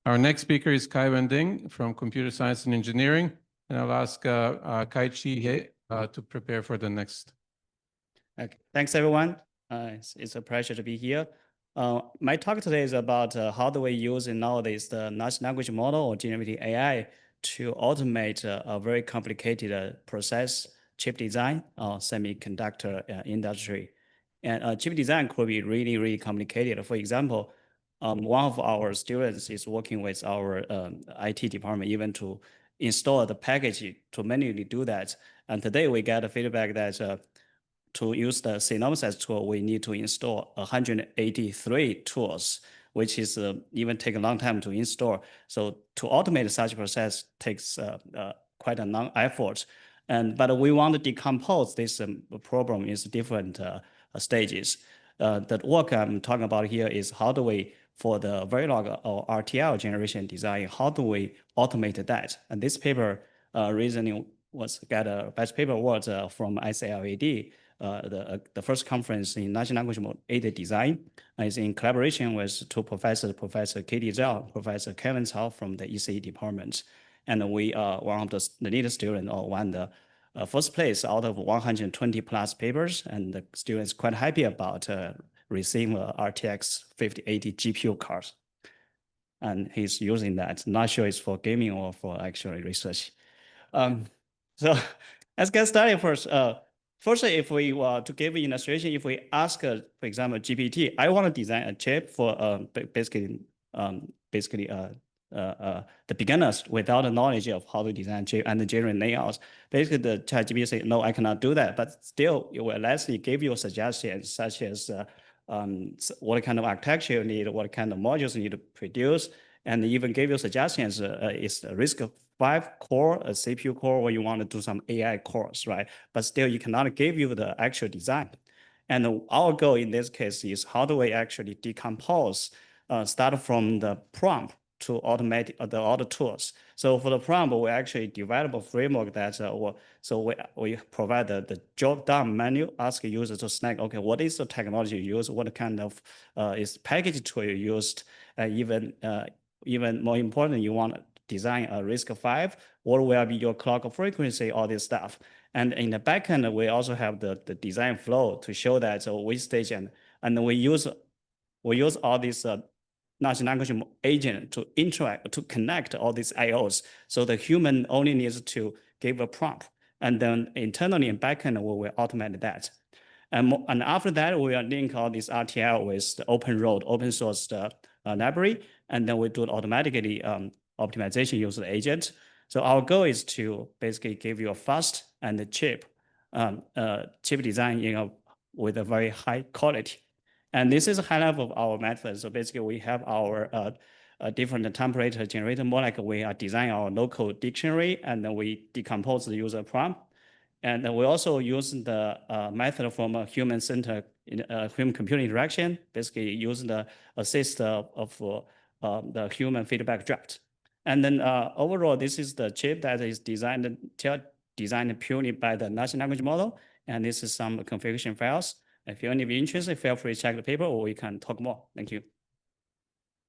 Our next speaker is Caiwen Ding from Computer Science and Engineering, and I'll ask Kai-Chi He to prepare for the next. Okay. Thanks, everyone. It's a pleasure to be here. My talk today is about how do we use nowadays the large language model or generative AI to automate a very complicated process, chip design, semiconductor industry. And chip design could be really, really complicated. For example, one of our students is working with our IT department even to install the package to manually do that. And today we get a feedback that to use the synopsis tool, we need to install 183 tools, which is even take a long time to install. So to automate such a process takes quite a long effort. But we want to decompose this problem into different stages. The work I'm talking about here is how do we, for the Verilog or RTL generation design, how do we automate that? And this paper reasoning got a best paper award from ICLAD. The first conference in large language model aided design is in collaboration with two professors, Professor Katie Zhao, Professor Kevin Cao from the ECE department. And we are one of the lead students or won the first place out of 120 plus papers. And the students quite happy about receiving RTX 5080 GPU cards. And he's using that. Not sure it's for gaming or for actually research. So let's get started first. Firstly, if we were to give an illustration, if we ask, for example, GPT, I want to design a chip for basically the beginners without the knowledge of how to design chip and the generate layouts. Basically, the ChatGPT say, no, I cannot do that. But still, it will actually give you suggestions such as what kind of architecture you need, what kind of modules you need to produce, and even give you suggestions. Is the RISC-V core, a CPU core, or you want to do some AI cores, right? But still, you cannot give you the actual design. And our goal in this case is how do we actually decompose, start from the prompt to automate the other tools. So for the prompt, we actually develop a framework that, so we provide the job done menu, ask the user to select, okay, what is the technology you use? What kind of is package tool you used? Even more important, you want to design a RISC-V, what will be your clock frequency, all this stuff. And in the backend, we also have the design flow to show that which stage, and we use all these large language agent to interact, to connect all these IOs. So the human only needs to give a prompt. And then internally in backend, we will automate that. And after that, we will link all these RTL with the open road, open source library. And then we do it automatically optimization using the agent. So our goal is to basically give you a fast and chip design with a very high quality. And this is a high level of our method. So basically, we have our different template generator, more like we are designing our local dictionary, and then we decompose the user prompt. And then we also use the method from a human-centered human computer interaction, basically using the assist of the human feedback draft. And then overall, this is the chip that is designed purely by the large language model. And this is some configuration files. If you're interested, feel free to check the paper or we can talk more. Thank you.